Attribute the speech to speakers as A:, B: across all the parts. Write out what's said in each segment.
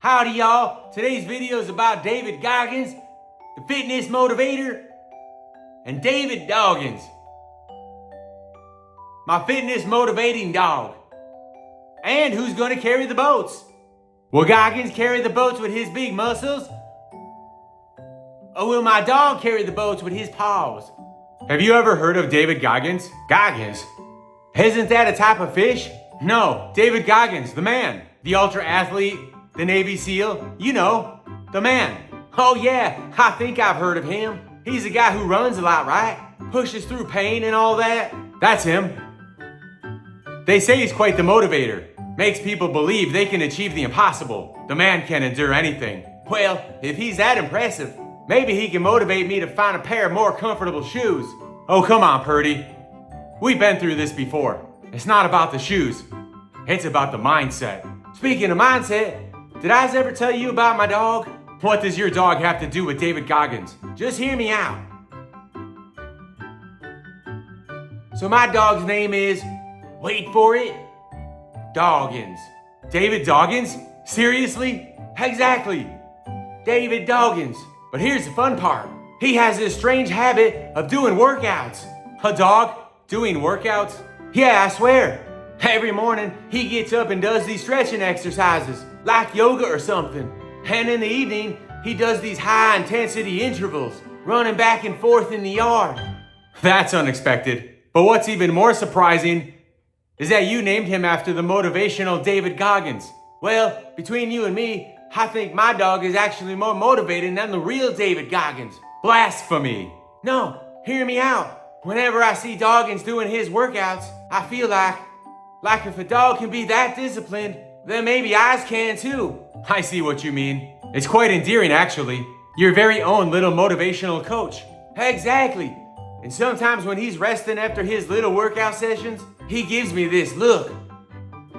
A: Howdy y'all, today's video is about David Goggins, the fitness motivator, and David Doggins, my fitness motivating dog. And who's gonna carry the boats? Will Goggins carry the boats with his big muscles? Or will my dog carry the boats with his paws? Have you ever heard of David Goggins? Goggins? Isn't that a type of fish? No, David Goggins, the man, the ultra athlete, the Navy SEAL, you know, the man. Oh yeah, I think I've heard of him. He's a guy who runs a lot, right? Pushes through pain and all that. That's him. They say he's quite the motivator. Makes people believe they can achieve the impossible. The man can endure anything. Well, if he's that impressive, maybe he can motivate me to find a pair of more comfortable shoes. Oh, come on, Purdy. We've been through this before. It's not about the shoes. It's about the mindset. Speaking of mindset, did I ever tell you about my dog? What does your dog have to do with David Goggins? Just hear me out. So my dog's name is, wait for it, Doggins. David Doggins? Seriously? Exactly. David Doggins. But here's the fun part. He has this strange habit of doing workouts. A dog doing workouts? Yeah, I swear. Every morning, he gets up and does these stretching exercises, like yoga or something. And in the evening, he does these high-intensity intervals, running back and forth in the yard. That's unexpected. But what's even more surprising is that you named him after the motivational David Goggins. Well, between you and me, I think my dog is actually more motivating than the real David Goggins. Blasphemy. No, hear me out. Whenever I see Doggins doing his workouts, I feel like if a dog can be that disciplined, then maybe I can too. I see what you mean. It's quite endearing, actually. Your very own little motivational coach. Exactly. And sometimes when he's resting after his little workout sessions, he gives me this look.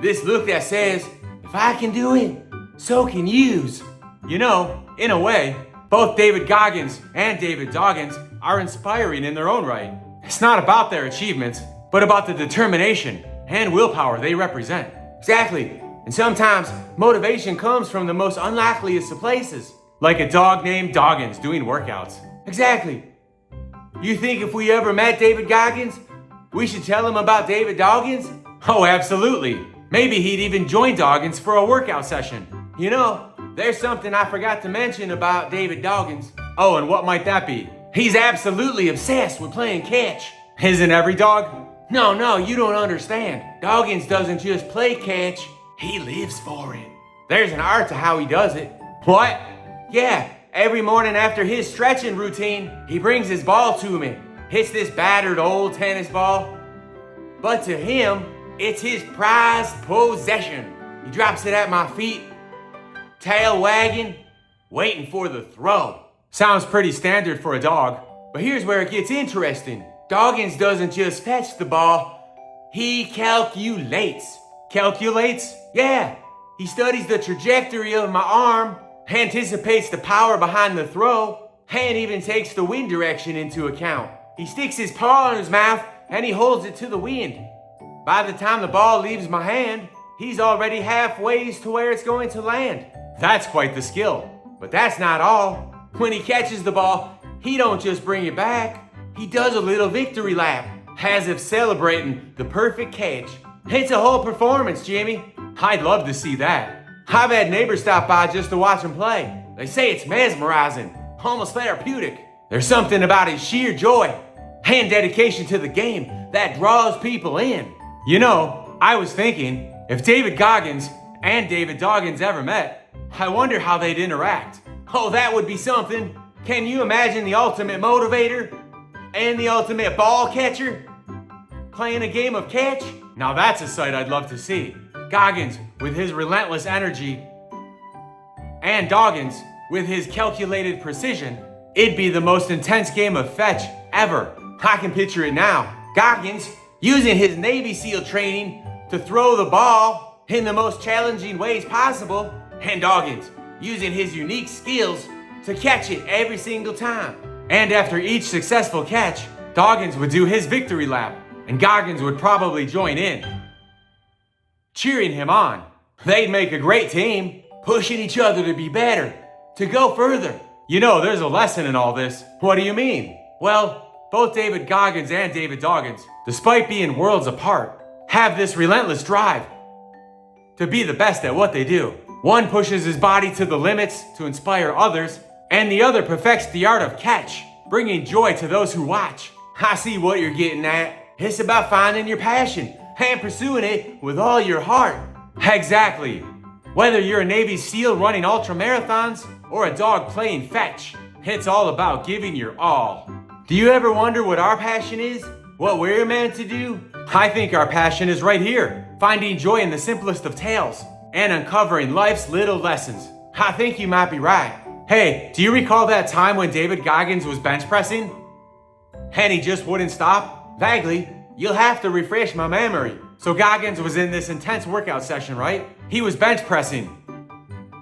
A: This look that says, if I can do it, so can yous. You know, in a way, both David Goggins and David Doggins are inspiring in their own right. It's not about their achievements, but about the determination and willpower they represent. Exactly. And sometimes motivation comes from the most unlikeliest of places, like a dog named Doggins doing workouts. Exactly. You think if we ever met David Goggins, we should tell him about David Doggins? Oh, absolutely. Maybe he'd even join Doggins for a workout session. You know, there's something I forgot to mention about David Doggins. Oh, and what might that be? He's absolutely obsessed with playing catch. Isn't every dog? No, you don't understand. Doggins doesn't just play catch, he lives for it. There's an art to how he does it. What? Yeah, every morning after his stretching routine, he brings his ball to me. Hits this battered old tennis ball. But to him, it's his prized possession. He drops it at my feet, tail wagging, waiting for the throw. Sounds pretty standard for a dog, but here's where it gets interesting. Doggins doesn't just fetch the ball, he calculates. Calculates? Yeah. He studies the trajectory of my arm, anticipates the power behind the throw, and even takes the wind direction into account. He sticks his paw in his mouth and he holds it to the wind. By the time the ball leaves my hand, he's already halfway to where it's going to land. That's quite the skill. But that's not all. When he catches the ball, he don't just bring it back. He does a little victory lap, as if celebrating the perfect catch. It's a whole performance, Jimmy. I'd love to see that. I've had neighbors stop by just to watch him play. They say it's mesmerizing, almost therapeutic. There's something about his sheer joy and dedication to the game that draws people in. You know, I was thinking, if David Goggins and David Doggins ever met, I wonder how they'd interact. Oh, that would be something. Can you imagine the ultimate motivator and the ultimate ball catcher playing a game of catch? Now that's a sight I'd love to see. Goggins with his relentless energy and Doggins with his calculated precision. It'd be the most intense game of fetch ever. I can picture it now. Goggins using his Navy SEAL training to throw the ball in the most challenging ways possible, and Doggins using his unique skills to catch it every single time. And after each successful catch, Doggins would do his victory lap, and Goggins would probably join in, cheering him on. They'd make a great team. pushing each other to be better, to go further. You know, there's a lesson in all this. What do you mean? Well, both David Goggins and David Doggins, despite being worlds apart, have this relentless drive to be the best at what they do. One pushes his body to the limits to inspire others, and the other perfects the art of catch, bringing joy to those who watch. I see what you're getting at. It's about finding your passion and pursuing it with all your heart. Exactly. Whether you're a Navy SEAL running ultra marathons or a dog playing fetch, it's all about giving your all. Do you ever wonder what our passion is? What we're meant to do? I think our passion is right here, finding joy in the simplest of tales and uncovering life's little lessons. I think you might be right. Hey, do you recall that time when David Goggins was bench pressing? And he just wouldn't stop? Vaguely. You'll have to refresh my memory. So Goggins was in this intense workout session, right? He was bench pressing.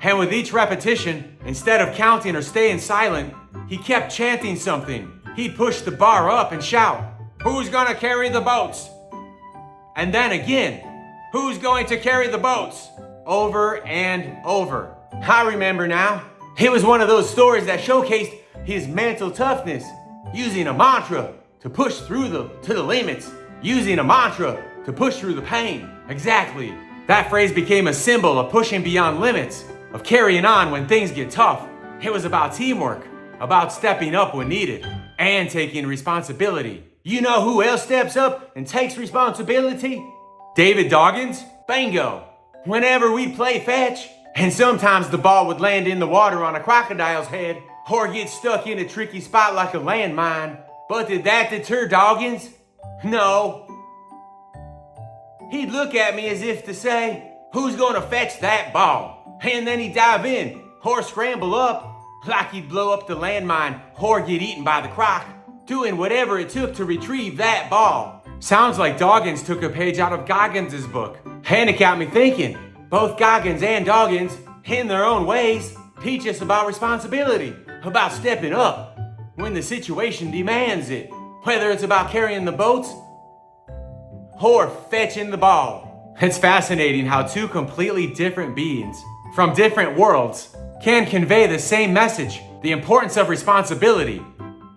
A: And with each repetition, instead of counting or staying silent, he kept chanting something. He'd push the bar up and shout, "Who's gonna carry the boats?" And then again, "Who's going to carry the boats?" Over and over. I remember now. It was one of those stories that showcased his mental toughness, using a mantra to push through to the limits, using a mantra to push through the pain. Exactly. That phrase became a symbol of pushing beyond limits, of carrying on when things get tough. It was about teamwork, about stepping up when needed, and taking responsibility. You know who else steps up and takes responsibility? David Doggins? Bingo. Whenever we play fetch, and sometimes the ball would land in the water on a crocodile's head, or get stuck in a tricky spot like a landmine. But did that deter Doggins? No. He'd look at me as if to say, "Who's gonna fetch that ball?" And then he'd dive in, or scramble up, like he'd blow up the landmine, or get eaten by the croc, doing whatever it took to retrieve that ball. Sounds like Doggins took a page out of Goggins' book. And it got me thinking, both Goggins and Doggins, in their own ways, teach us about responsibility, about stepping up when the situation demands it, whether it's about carrying the boats or fetching the ball. It's fascinating how two completely different beings from different worlds can convey the same message, the importance of responsibility,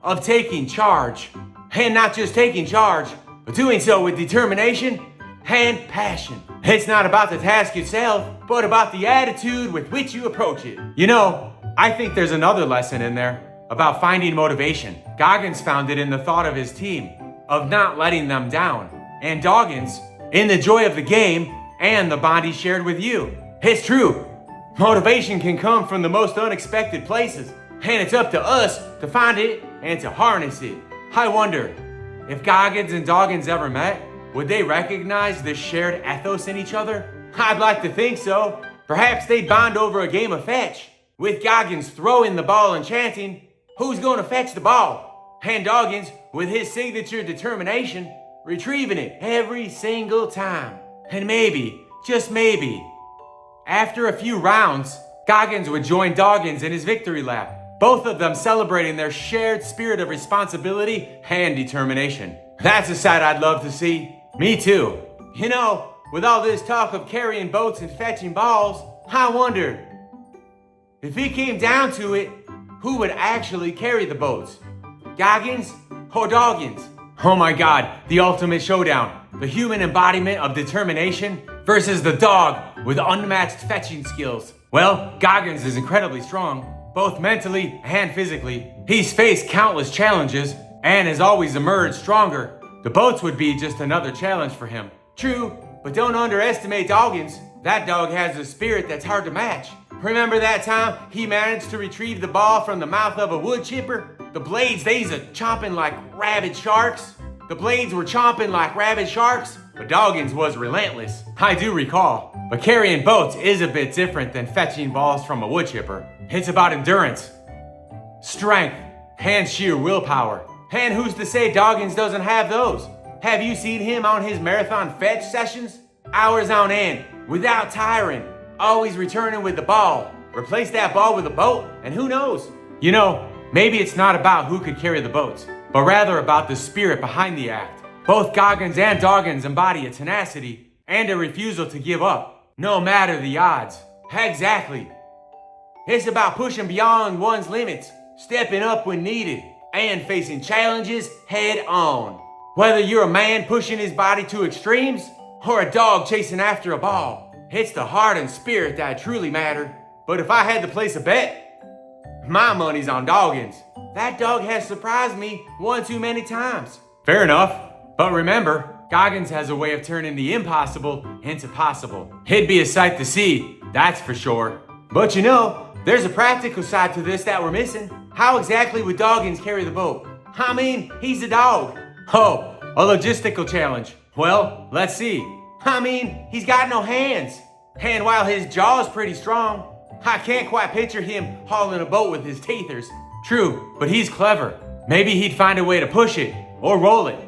A: of taking charge, and not just taking charge, but doing so with determination and passion. It's not about the task itself, but about the attitude with which you approach it. You know, I think there's another lesson in there about finding motivation. Goggins found it in the thought of his team, of not letting them down. And Doggins, in the joy of the game and the bond he shared with you. It's true. Motivation can come from the most unexpected places, and it's up to us to find it and to harness it. I wonder, if Goggins and Doggins ever met, would they recognize this shared ethos in each other? I'd like to think so. Perhaps they'd bond over a game of fetch, with Goggins throwing the ball and chanting, "Who's gonna fetch the ball?" And Doggins, with his signature determination, retrieving it every single time. And maybe, just maybe, after a few rounds, Goggins would join Doggins in his victory lap, both of them celebrating their shared spirit of responsibility and determination. That's a sight I'd love to see. Me too. You know, with all this talk of carrying boats and fetching balls, I wonder, if it came down to it, who would actually carry the boats? Goggins or Doggins? Oh my God, the ultimate showdown. The human embodiment of determination versus the dog with unmatched fetching skills. Well, Goggins is incredibly strong, both mentally and physically. He's faced countless challenges and has always emerged stronger. The boats would be just another challenge for him. True, but don't underestimate Doggins. That dog has a spirit that's hard to match. Remember that time he managed to retrieve the ball from the mouth of a wood chipper? The blades, they's a chomping like rabid sharks. The blades were chomping like rabid sharks, but Doggins was relentless. I do recall. But carrying boats is a bit different than fetching balls from a wood chipper. It's about endurance, strength, and sheer willpower. And who's to say Doggins doesn't have those? Have you seen him on his marathon fetch sessions? Hours on end, without tiring, always returning with the ball. Replace that ball with a boat, and who knows? You know, maybe it's not about who could carry the boats, but rather about the spirit behind the act. Both Goggins and Doggins embody a tenacity and a refusal to give up, no matter the odds. Exactly. It's about pushing beyond one's limits, stepping up when needed, and facing challenges head on. Whether you're a man pushing his body to extremes or a dog chasing after a ball, it's the heart and spirit that truly matter. But if I had to place a bet, my money's on Doggins. That dog has surprised me one too many times. Fair enough. But remember, Goggins has a way of turning the impossible into possible. It'd be a sight to see, that's for sure. But you know, there's a practical side to this that we're missing. How exactly would Doggins carry the boat? I mean, he's a dog. Oh, a logistical challenge. Well, let's see. I mean, he's got no hands. And while his jaw's pretty strong, I can't quite picture him hauling a boat with his teethers. True, but he's clever. Maybe he'd find a way to push it or roll it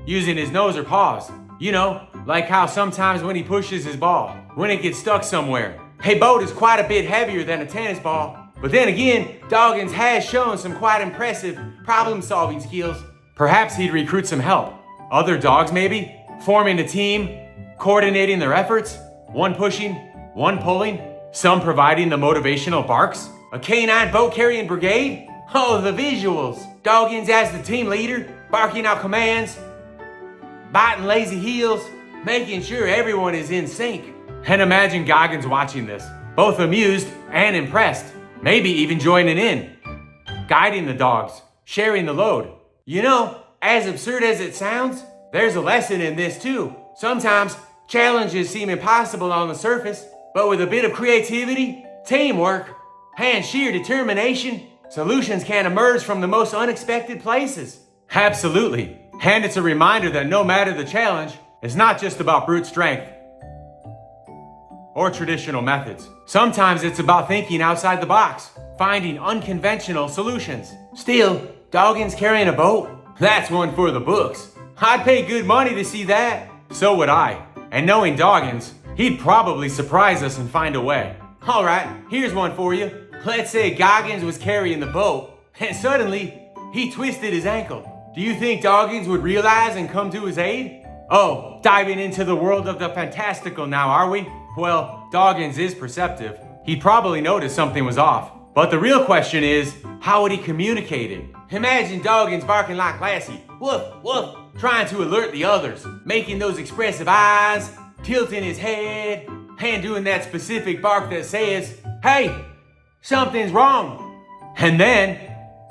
A: using his nose or paws. You know, like how sometimes when he pushes his ball, when it gets stuck somewhere. A boat is quite a bit heavier than a tennis ball. But then again, Doggins has shown some quite impressive problem-solving skills. Perhaps he'd recruit some help. Other dogs maybe? Forming a team, coordinating their efforts. One pushing, one pulling, some providing the motivational barks. A canine boat-carrying brigade? Oh, the visuals. Doggins as the team leader, barking out commands, biting lazy heels, making sure everyone is in sync. And imagine Goggins watching this, both amused and impressed, maybe even joining in, guiding the dogs, sharing the load. You know, as absurd as it sounds, there's a lesson in this too. Sometimes challenges seem impossible on the surface, but with a bit of creativity, teamwork, and sheer determination, solutions can emerge from the most unexpected places. Absolutely. And it's a reminder that no matter the challenge, it's not just about brute strength or traditional methods. Sometimes it's about thinking outside the box, finding unconventional solutions. Still, Doggins carrying a boat? That's one for the books. I'd pay good money to see that. So would I. And knowing Doggins, he'd probably surprise us and find a way. All right, here's one for you. Let's say Goggins was carrying the boat, and suddenly he twisted his ankle. Do you think Doggins would realize and come to his aid? Oh, diving into the world of the fantastical now, are we? Well, Doggins is perceptive. He'd probably notice something was off. But the real question is, how would he communicate it? Imagine Doggins barking like Lassie, woof, woof, trying to alert the others, making those expressive eyes, tilting his head, and doing that specific bark that says, hey, something's wrong. And then,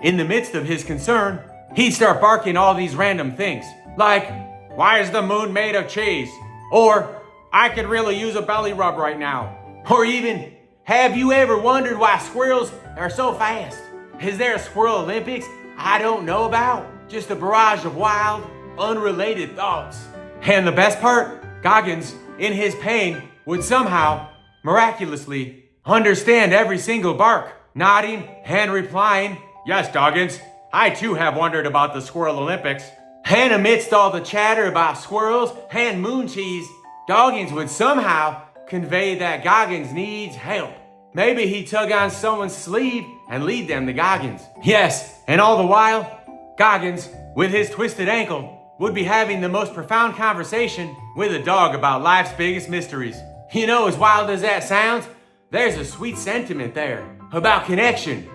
A: in the midst of his concern, he'd start barking all these random things, like, why is the moon made of cheese? Or, I could really use a belly rub right now. Or even, have you ever wondered why squirrels are so fast? Is there a squirrel Olympics I don't know about? Just a barrage of wild, unrelated thoughts. And the best part, Goggins, in his pain, would somehow, miraculously, understand every single bark, nodding and replying, yes, Doggins, I too have wondered about the Squirrel Olympics. And amidst all the chatter about squirrels and moon cheese, Doggins would somehow convey that Goggins needs help. Maybe he'd tug on someone's sleeve and lead them to Goggins. Yes, and all the while, Goggins, with his twisted ankle, would be having the most profound conversation with a dog about life's biggest mysteries. You know, as wild as that sounds, there's a sweet sentiment there about connection,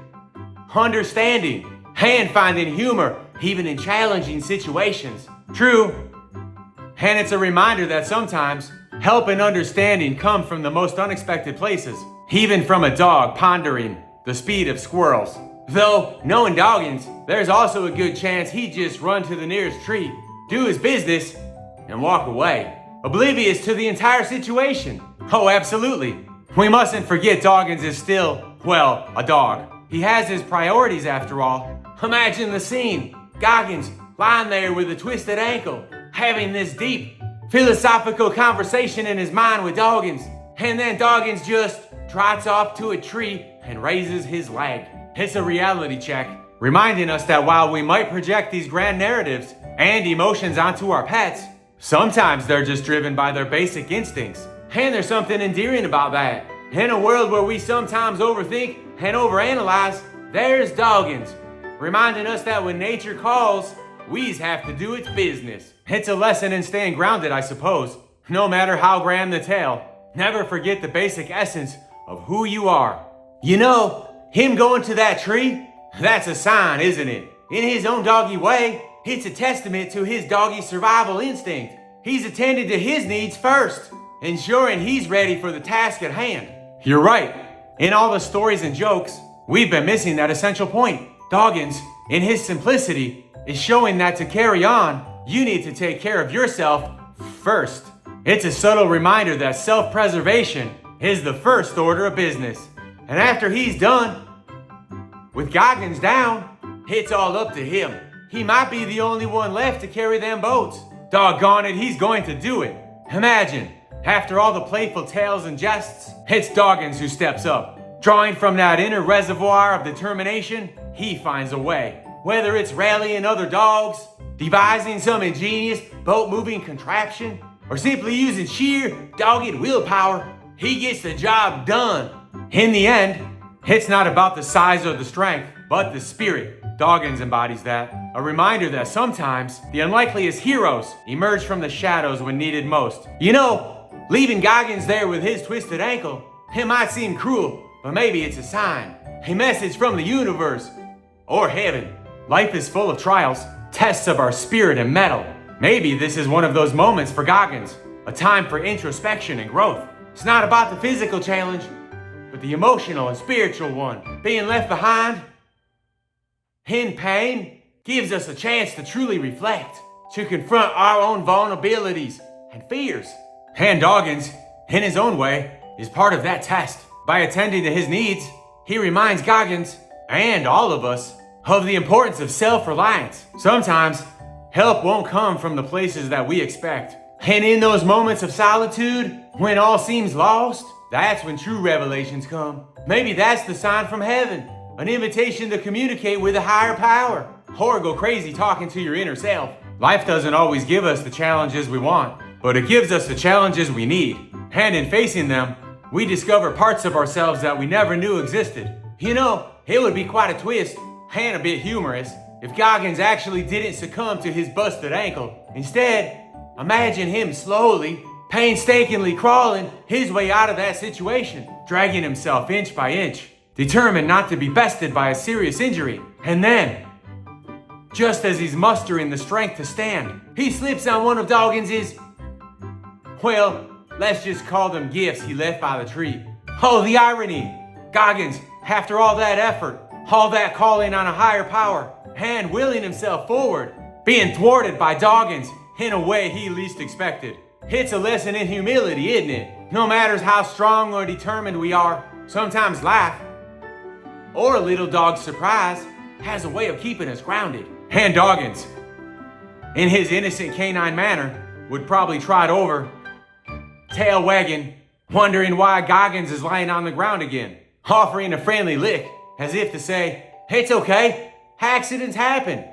A: understanding, and finding humor even in challenging situations. True, and it's a reminder that sometimes help and understanding come from the most unexpected places, even from a dog pondering the speed of squirrels. Though, knowing Doggins, there's also a good chance he'd just run to the nearest tree, do his business, and walk away, oblivious to the entire situation. Oh, absolutely. We mustn't forget Doggins is still, well, a dog. He has his priorities after all. Imagine the scene. Goggins lying there with a twisted ankle, having this deep, philosophical conversation in his mind with Doggins. And then Doggins just trots off to a tree and raises his leg. It's a reality check, reminding us that while we might project these grand narratives and emotions onto our pets, sometimes they're just driven by their basic instincts. And there's something endearing about that. In a world where we sometimes overthink and overanalyze, there's Doggins, reminding us that when nature calls, we's have to do its business. It's a lesson in staying grounded, I suppose. No matter how grand the tale, never forget the basic essence of who you are. You know, him going to that tree, that's a sign, isn't it? In his own doggy way, it's a testament to his doggy survival instinct. He's attended to his needs first, ensuring he's ready for the task at hand. You're right. In all the stories and jokes, we've been missing that essential point. Doggins, in his simplicity, is showing that to carry on, you need to take care of yourself first. It's a subtle reminder that self-preservation is the first order of business. And after he's done, with Goggins down, it's all up to him. He might be the only one left to carry them boats. Doggone it, he's going to do it. Imagine, after all the playful tales and jests, it's Doggins who steps up. Drawing from that inner reservoir of determination, he finds a way. Whether it's rallying other dogs, devising some ingenious boat-moving contraption, or simply using sheer, dogged willpower, he gets the job done. In the end, it's not about the size or the strength, but the spirit. Doggins embodies that. A reminder that sometimes the unlikeliest heroes emerge from the shadows when needed most. You know, leaving Goggins there with his twisted ankle, it might seem cruel, but maybe it's a sign. A message from the universe or heaven. Life is full of trials, tests of our spirit and mettle. Maybe this is one of those moments for Goggins, a time for introspection and growth. It's not about the physical challenge, but the emotional and spiritual one. Being left behind in pain gives us a chance to truly reflect, to confront our own vulnerabilities and fears. And Doggins, in his own way, is part of that test. By attending to his needs, he reminds Goggins, and all of us, of the importance of self-reliance. Sometimes, help won't come from the places that we expect. And in those moments of solitude, when all seems lost, that's when true revelations come. Maybe that's the sign from heaven, an invitation to communicate with a higher power, or go crazy talking to your inner self. Life doesn't always give us the challenges we want, but it gives us the challenges we need. And in facing them, we discover parts of ourselves that we never knew existed. You know, it would be quite a twist, and a bit humorous, if Goggins actually didn't succumb to his busted ankle. Instead, imagine him slowly, painstakingly crawling his way out of that situation, dragging himself inch by inch, determined not to be bested by a serious injury. And then, just as he's mustering the strength to stand, he slips on one of Doggins's, well, let's just call them gifts he left by the tree. Oh, the irony! Goggins, after all that effort, all that calling on a higher power, and willing himself forward, being thwarted by Doggins in a way he least expected. It's a lesson in humility, isn't it? No matter how strong or determined we are, sometimes life, or a little dog's surprise, has a way of keeping us grounded. And Doggins, in his innocent canine manner, would probably trot over, tail wagging, wondering why Goggins is lying on the ground again, offering a friendly lick, as if to say, it's okay, accidents happen.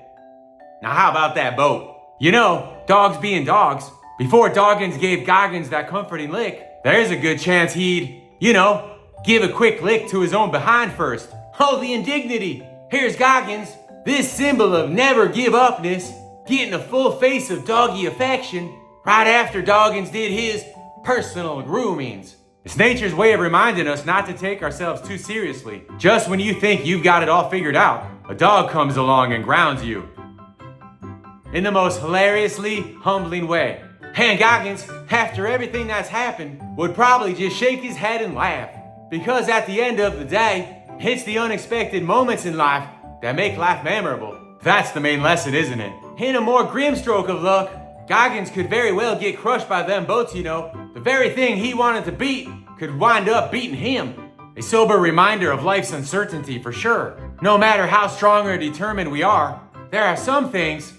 A: Now how about that boat? You know, dogs being dogs, before Doggins gave Goggins that comforting lick, there's a good chance he'd, give a quick lick to his own behind first. Oh, the indignity! Here's Goggins, this symbol of never give upness, getting a full face of doggy affection right after Doggins did his personal groomings. It's nature's way of reminding us not to take ourselves too seriously. Just when you think you've got it all figured out, a dog comes along and grounds you. In the most hilariously humbling way. And Goggins, after everything that's happened, would probably just shake his head and laugh. Because at the end of the day, it's the unexpected moments in life that make life memorable. That's the main lesson, isn't it? In a more grim stroke of luck, Goggins could very well get crushed by them boats, The very thing he wanted to beat could wind up beating him. A sober reminder of life's uncertainty for sure. No matter how strong or determined we are, there are some things,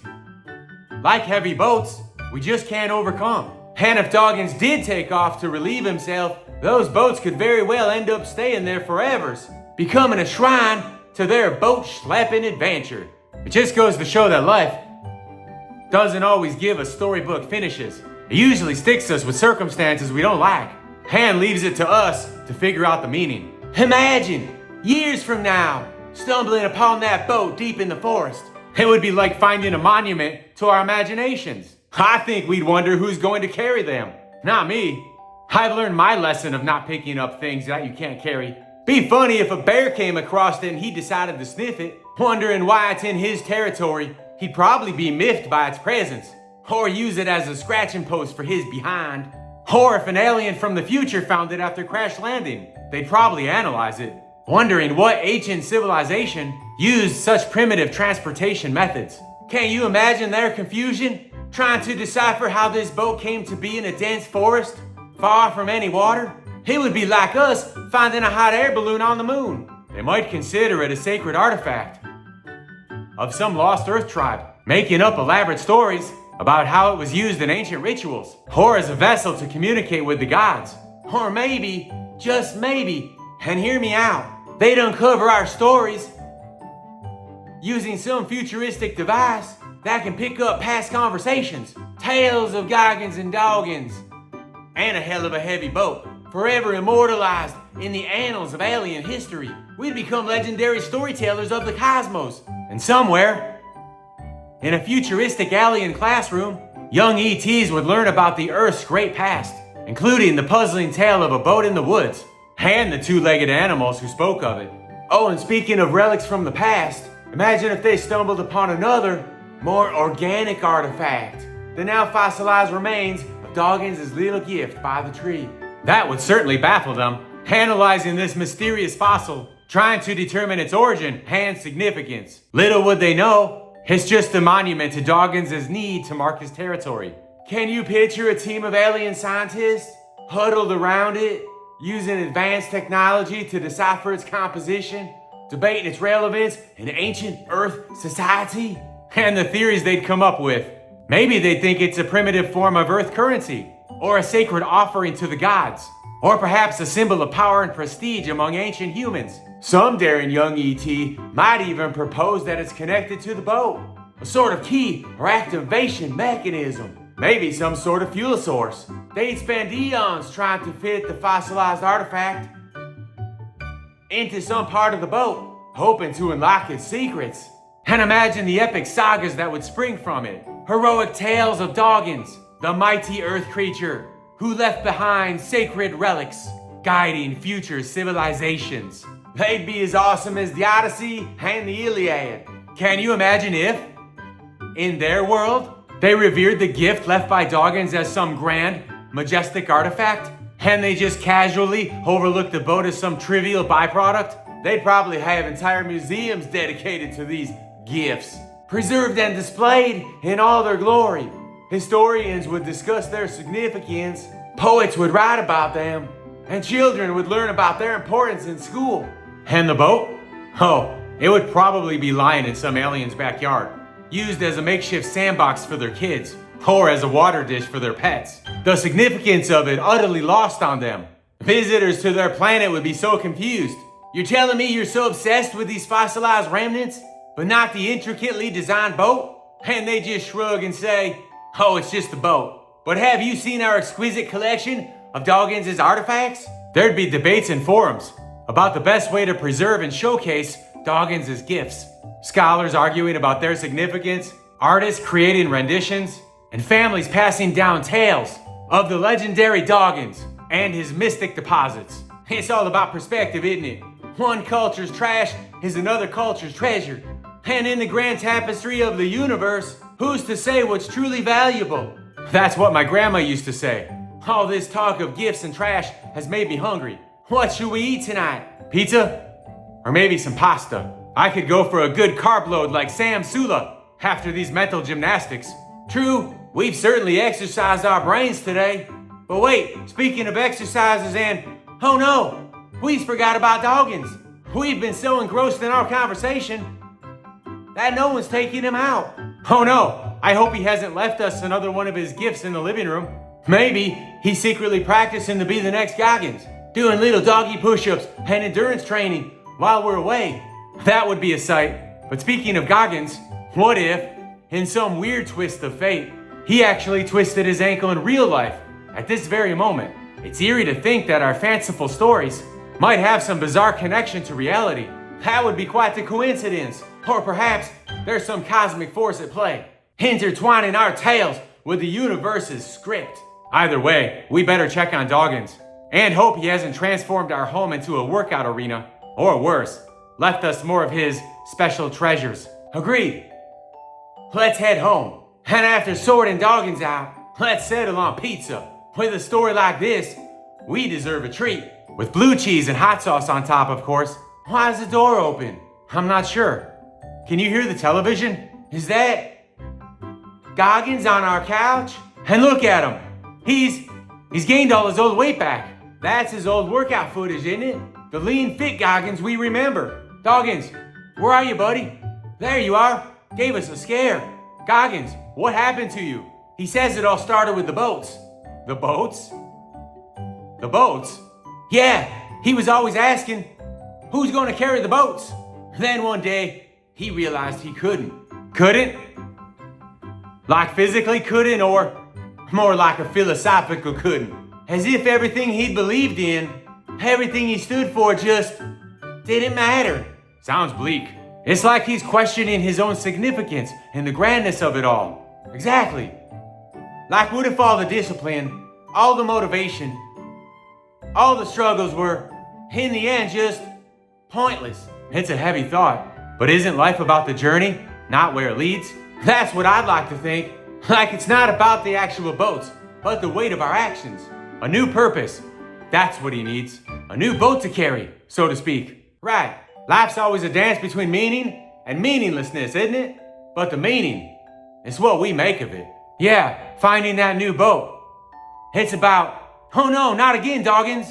A: like heavy boats, we just can't overcome. And if Doggins did take off to relieve himself, those boats could very well end up staying there forevers, becoming a shrine to their boat-schlepping adventure. It just goes to show that life doesn't always give us storybook finishes. It usually sticks us with circumstances we don't like, and leaves it to us to figure out the meaning. Imagine, years from now, stumbling upon that boat deep in the forest. It would be like finding a monument to our imaginations. I think we'd wonder who's going to carry them. Not me. I've learned my lesson of not picking up things that you can't carry. Be funny if a bear came across it and he decided to sniff it, wondering why it's in his territory. He'd probably be miffed by its presence, or use it as a scratching post for his behind. Or if an alien from the future found it after crash landing, they'd probably analyze it, wondering what ancient civilization used such primitive transportation methods. Can you imagine their confusion, trying to decipher how this boat came to be in a dense forest, far from any water? It would be like us finding a hot air balloon on the moon. They might consider it a sacred artifact of some lost Earth tribe, making up elaborate stories about how it was used in ancient rituals, or as a vessel to communicate with the gods. Or maybe, just maybe, and hear me out, they'd uncover our stories using some futuristic device that can pick up past conversations, tales of Goggins and Doggins, and a hell of a heavy boat, forever immortalized in the annals of alien history. We'd become legendary storytellers of the cosmos. And somewhere, in a futuristic alien classroom, young ETs would learn about the Earth's great past, including the puzzling tale of a boat in the woods, and the two-legged animals who spoke of it. Oh, and speaking of relics from the past, imagine if they stumbled upon another, more organic artifact, the now fossilized remains of Doggins' little gift by the tree. That would certainly baffle them, analyzing this mysterious fossil, trying to determine its origin and significance. Little would they know, it's just a monument to Doggins' need to mark his territory. Can you picture a team of alien scientists huddled around it, using advanced technology to decipher its composition, debating its relevance in ancient Earth society? And the theories they'd come up with. Maybe they'd think it's a primitive form of Earth currency, or a sacred offering to the gods, or perhaps a symbol of power and prestige among ancient humans. Some daring young ET might even propose that it's connected to the boat, a sort of key or activation mechanism, maybe some sort of fuel source. They'd spend eons trying to fit the fossilized artifact into some part of the boat, hoping to unlock its secrets. And imagine the epic sagas that would spring from it. Heroic tales of Doggins, the mighty Earth creature who left behind sacred relics, guiding future civilizations. They'd be as awesome as the Odyssey and the Iliad. Can you imagine if, in their world, they revered the gift left by Doggins as some grand, majestic artifact, and they just casually overlooked the boat as some trivial byproduct? They'd probably have entire museums dedicated to these gifts, preserved and displayed in all their glory. Historians would discuss their significance, poets would write about them, and children would learn about their importance in school. And the boat? Oh, it would probably be lying in some alien's backyard, used as a makeshift sandbox for their kids, or as a water dish for their pets. The significance of it utterly lost on them. Visitors to their planet would be so confused. You're telling me you're so obsessed with these fossilized remnants, but not the intricately designed boat? And they just shrug and say, oh, it's just a boat. But have you seen our exquisite collection of Doggins' artifacts? There'd be debates in forums about the best way to preserve and showcase Doggins' gifts. Scholars arguing about their significance, artists creating renditions, and families passing down tales of the legendary Doggins and his mystic deposits. It's all about perspective, isn't it? One culture's trash is another culture's treasure. And in the grand tapestry of the universe, who's to say what's truly valuable? That's what my grandma used to say. All this talk of gifts and trash has made me hungry. What should we eat tonight? Pizza? Or maybe some pasta? I could go for a good carb load like Sam Sula after these mental gymnastics. True, we've certainly exercised our brains today. But wait, speaking of exercises and, oh no, we forgot about Doggins. We've been so engrossed in our conversation that no one's taking him out. Oh no, I hope he hasn't left us another one of his gifts in the living room. Maybe he's secretly practicing to be the next Goggins, doing little doggy push-ups and endurance training while we're away. That would be a sight. But speaking of Goggins, what if, in some weird twist of fate, he actually twisted his ankle in real life at this very moment? It's eerie to think that our fanciful stories might have some bizarre connection to reality. That would be quite the coincidence. Or perhaps there's some cosmic force at play, intertwining our tales with the universe's script. Either way, we better check on Doggins. And hope he hasn't transformed our home into a workout arena, or worse, left us more of his special treasures. Agreed. Let's head home. And after sorting Doggins out, let's settle on pizza. With a story like this, we deserve a treat. With blue cheese and hot sauce on top, of course. Why is the door open? I'm not sure. Can you hear the television? Is that Goggins on our couch? And look at him. He's gained all his old weight back. That's his old workout footage, isn't it? The lean, fit Goggins we remember. Doggins, where are you, buddy? There you are. Gave us a scare. Goggins, what happened to you? He says it all started with the boats. The boats? The boats? Yeah, he was always asking, who's gonna carry the boats? Then one day, he realized he couldn't. Couldn't? Like physically couldn't, or more like a philosophical couldn't. As if everything he believed in, everything he stood for just didn't matter. Sounds bleak. It's like he's questioning his own significance and the grandness of it all. Exactly. Like what if all the discipline, all the motivation, all the struggles were, in the end, just pointless? It's a heavy thought, but isn't life about the journey, not where it leads? That's what I'd like to think. Like it's not about the actual boats, but the weight of our actions. A new purpose. That's what he needs. A new boat to carry, so to speak. Right. Life's always a dance between meaning and meaninglessness, isn't it? But the meaning is what we make of it. Yeah, finding that new boat. It's about, oh no, not again, Doggins.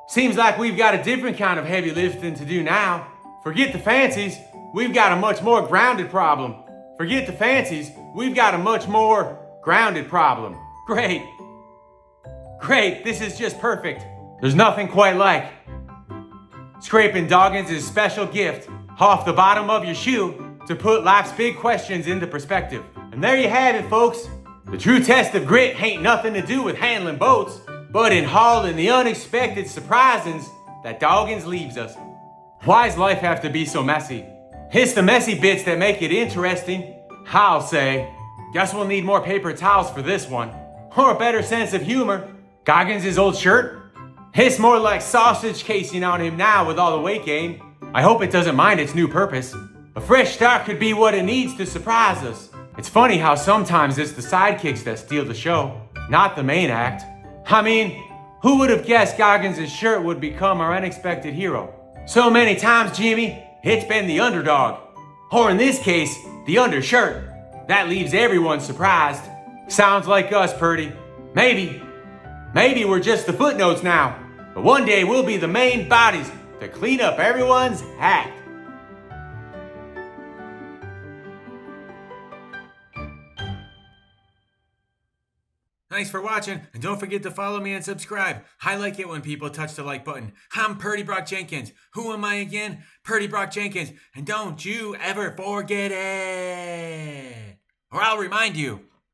A: Seems like we've got a different kind of heavy lifting to do now. Forget the fancies, we've got a much more grounded problem. Forget the fancies, we've got a much more grounded problem. Great. Great, this is just perfect. There's nothing quite like scraping Doggins' special gift off the bottom of your shoe to put life's big questions into perspective. And there you have it, folks. The true test of grit ain't nothing to do with handling boats, but in hauling the unexpected surprises that Doggins leaves us. Why's life have to be so messy? It's the messy bits that make it interesting, I'll say. Guess we'll need more paper towels for this one. Or a better sense of humor. Goggins' old shirt? It's more like sausage casing on him now with all the weight gain. I hope it doesn't mind its new purpose. A fresh start could be what it needs to surprise us. It's funny how sometimes it's the sidekicks that steal the show, not the main act. I mean, who would have guessed Goggins' shirt would become our unexpected hero? So many times, Jimmy, it's been the underdog. Or in this case, the undershirt. That leaves everyone surprised. Sounds like us, Purdy. Maybe we're just the footnotes now. But one day we'll be the main bodies to clean up everyone's act. Thanks for watching, and don't forget to follow me and subscribe. I like it when people touch the like button. I'm Purdy Brock Jenkins. Who am I again? Purdy Brock Jenkins. And don't you ever forget it. Or I'll remind you.